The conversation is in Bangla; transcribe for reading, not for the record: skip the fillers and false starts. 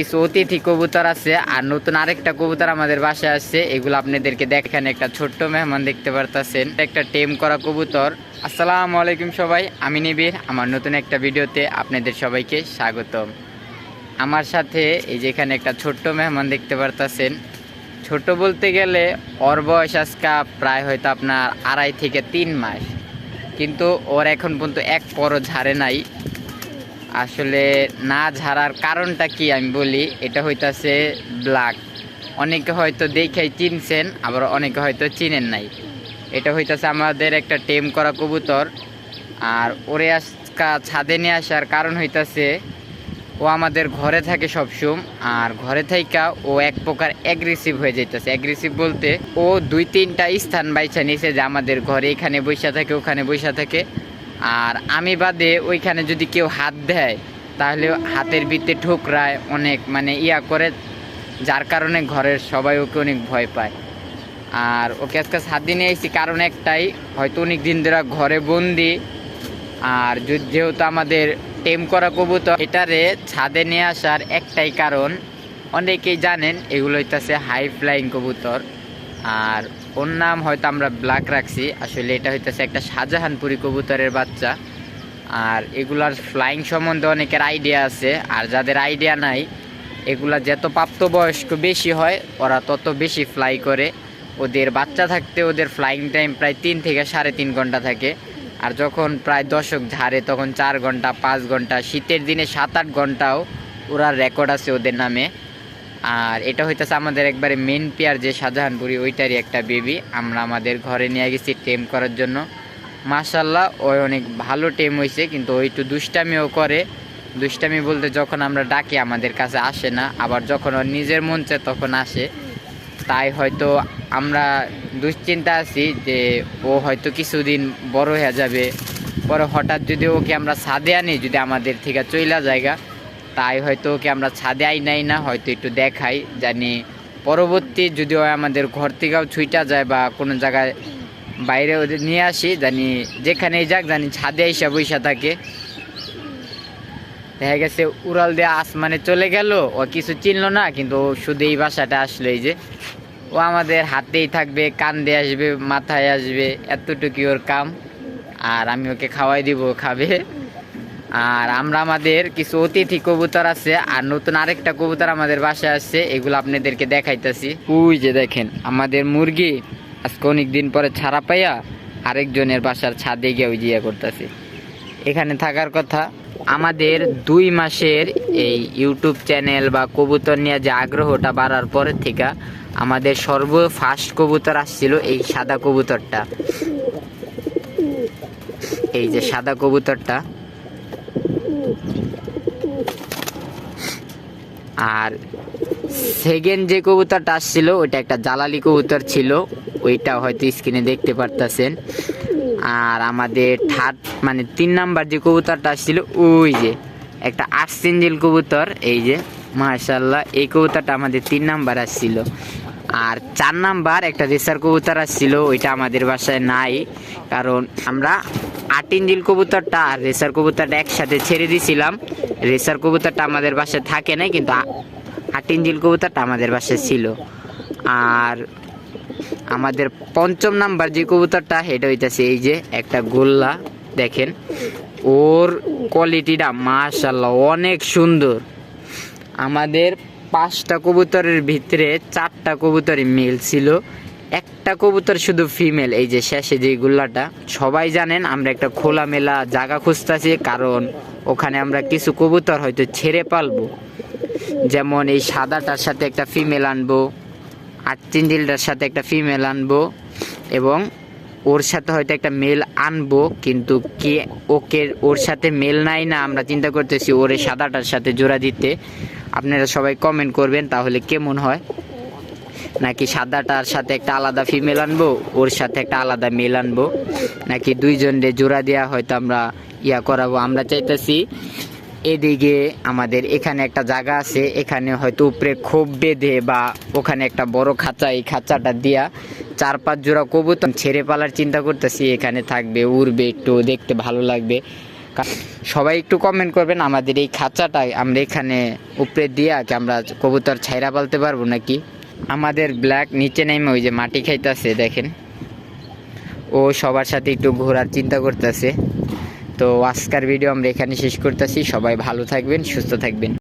কিছু অতিথি কবুতর আছে আর নতুন আরেকটা কবুতর আমাদের বাসায় আসছে, এগুলো আপনাদেরকে দেখেন। একটা ছোট্ট মেহমান দেখতে পারতেছেন, একটা টেম করা কবুতর। আসসালামু আলাইকুম সবাই, আমি নিবিড়। আমার নতুন একটা ভিডিওতে আপনাদের সবাইকে স্বাগতম। আমার সাথে এই যে এখানে একটা ছোট্ট মেহমান দেখতে পারতেছেন। ছোট বলতে গেলে ওর বয়স আজকা প্রায় হয়তো আপনার 2.5 থেকে 3 মাস, কিন্তু ওর এখন পর্যন্ত এক পরও ঝাড়ে নাই। আসলে না ঝাড়ার কারণটা কি আমি বলি, এটা হইতাছে ব্ল্যাক। অনেকে হয়তো দেখেই চিনছেন, আবার অনেকে হয়তো চিনেন নাই। এটা হইতাছে আমাদের একটা টেম করা কবুতর। আর ওরে আজকা ছাদে নিয়ে আসার কারণ হইতাছে ও আমাদের ঘরে থাকে সবসময়, আর ঘরে থাইকা ও এক প্রকার অ্যাগ্রেসিভ হয়ে যাইতেছে। অ্যাগ্রেসিভ বলতে ও 2-3টা স্থান বাইছা নিয়েছে, যে আমাদের ঘরে এখানে বৈশা থাকে, ওখানে বৈশা থাকে। আর আমি বাদে ওইখানে যদি কেউ হাত দেয় তাহলে হাতের ভিতরে ঠোকরায় অনেক করে, যার কারণে ঘরের সবাই ওকে অনেক ভয় পায়। আর ওকে আজকে ছাদে নিয়ে এসেছি কারণ একটাই, হয়তো অনেক দিন ধরে ঘরে বন্দি। আর যেহেতু আমাদের টেম করা কবুতর, এটারে ছাদে নিয়ে আসার একটাই কারণ, অনেকেই জানেন এগুলো হইতেছে হাই ফ্লাইং কবুতর। আর ওর নাম হয়তো আমরা ব্ল্যাক রাখছি, আসলে এটা হইতেছে একটা শাহজাহানপুরি কবুতরের বাচ্চা। আর এগুলার ফ্লাইং সম্বন্ধে অনেকের আইডিয়া আছে, আর যাদের আইডিয়া নাই, এগুলা যত প্রাপ্তবয়স্ক বেশি হয় ওরা তত বেশি ফ্লাই করে। ওদের বাচ্চা থাকতে ওদের ফ্লাইং টাইম প্রায় 3 থেকে 3.5 ঘন্টা থাকে। আর যখন প্রায় দশক ঝাড়ে তখন 4 ঘন্টা 5 ঘন্টা, শীতের দিনে 7-8 ঘন্টাও ওরা রেকর্ড আছে ওদের নামে। আর এটা হইতেছে আমাদের একবারে মেন পেয়ার যে শাহজাহানপুরি, ওইটারই একটা বেবি আমরা আমাদের ঘরে নিয়ে গেছি টেম করার জন্য। মাশাল্লাহ ওই অনেক ভালো টেম হয়েছে, কিন্তু ওই একটু দুষ্টামিও করে। দুষ্টামি বলতে যখন আমরা ডাকি আমাদের কাছে আসে না, আবার যখন ওর নিজের মন চায় তখন আসে। তাই হয়তো আমরা দুশ্চিন্তা আছি যে ও হয়তো কিছুদিন বড় হয়ে যাবে, পরে হঠাৎ যদি ওকে আমরা ছাদে আনি, যদি আমাদের থেকে চইলা জায়গা, তাই হয়তো ওকে আমরা ছাদে আই নাই না, হয়তো একটু দেখাই জানি পরবর্তী যদি ও আমাদের ঘর থেকেও ছুইটা যায় বা কোনো জায়গায় বাইরে ওদের নিয়ে আসি, জানি যেখানেই যাক জানি ছাদে এসে বৈশা থাকে। দেখা গেছে উড়াল দিয়ে আসমানে চলে গেল, ও কিছু চিনলো না, কিন্তু ও শুধু এই বাসাটা আসলো, এই যে ও আমাদের হাতেই থাকবে, কান্দে আসবে, মাথায় আসবে, এতটুকু ওর কাম। আর আমি ওকে খাওয়াই দিব, খাবে। আর আমরা আমাদের কিছু অতিথি কবুতর আছে আর নতুন আরেকটা কবুতর আমাদের বাসায় আসছে, এগুলো আপনাদেরকে দেখাইতেছি। ওই যে দেখেন আমাদের মুরগি আজকে অনেক দিন পরে ছাড়া পাইয়া আরেকজনের বাসার ছাদে গিয়ে ওই জিয়া করতেছে। এখানে থাকার কথা। আমাদের 2 মাসের এই ইউটিউব চ্যানেল বা কবুতর নিয়ে যে আগ্রহটা বাড়ার পরের থেকে আমাদের ফার্স্ট কবুতর আসছিল এই সাদা কবুতরটা, এই যে সাদা কবুতরটা। আর সেকেন্ড যে কবুতরটা আসছিল ওইটা একটা জালালি কবুতর ছিল, ওইটা হয়তো স্ক্রিনে দেখতে পারতেছেন। আর আমাদের থার্ড 3 নাম্বার যে কবুতরটা আসছিল ওই যে একটা আর্সেঞ্জেল কবুতর, এই যে মাশাআল্লাহ এই কবুতরটা আমাদের 3 নাম্বার আসছিল। আর 4 নাম্বার একটা রেসার কবুতর আসছিল, ওইটা আমাদের বাসায় নাই, কারণ আমরা 8 ইঞ্জিল কবুতরটা আর রেসার কবুতরটা একসাথে ছেড়ে দিয়েছিলাম। রেসার কবুতরটা আমাদের বাসায় থাকে নাই, কিন্তু 8 ইঞ্জিল কবুতরটা আমাদের বাসায় ছিল। আর আমাদের 5ম নাম্বার যে কবুতরটা এটা হইতাছে এই যে একটা গোল্লা, দেখেন ওর কোয়ালিটিটা মাশাআল্লাহ অনেক সুন্দর। আমাদের 5টা কবুতরের ভিতরে 4টা কবুতরই মেল ছিল, একটা কবুতর শুধু ফিমেল, এই যে শেষে যে গোল্লাটা। সবাই জানেন আমরা একটা খোলামেলা জায়গা খুঁজতেছি, কারণ ওখানে আমরা কিছু কবুতর হয়তো ছেড়ে পালবো, যেমন এই সাদাটার সাথে একটা ফিমেল আনবো, আর্চেঞ্জেলটার সাথে একটা ফিমেল আনবো, এবং ওর সাথে হয়তো একটা মেল আনবো। কিন্তু কে ওর সাথে মেল নাই না, আমরা চিন্তা করতেছি ওর এই সাদাটার সাথে জোড়া দিতে। আপনারা সবাই কমেন্ট করবেন তাহলে কেমন হয়, নাকি সাদাটার সাথে একটা আলাদা ফিমেল আনবো, ওর সাথে একটা আলাদা মেল আনবো, নাকি দুইজনের জোড়া দেওয়া হয়তো আমরা করাবো। আমরা চাইতেছি এদিকে আমাদের এখানে একটা জায়গা আছে, এখানে হয়তো উপরে খোপ বেঁধে বা ওখানে একটা বড় খাঁচা, এই খাঁচাটা দিয়া 4-5 জোড়া কবুতর ছেড়ে পালার চিন্তা করতেছি। এখানে থাকবে, উড়বে, একটু দেখতে ভালো লাগবে। সবাই একটু কমেন্ট করবেন আমাদের এই খাঁচাটা আমরা এখানে উপরে দিয়া কি আমরা কবুতর ছাইরা পালতে পারবো নাকি। আমাদের ব্ল্যাক নিচে নেমে ওই যে মাটি খাইতেছে দেখেন, ও সবার সাথে একটু ঘোরার চিন্তা করতেছে। তো আজকের ভিডিও আমরা এখানে শেষ করতেছি। সবাই ভালো থাকবেন, সুস্থ থাকবেন।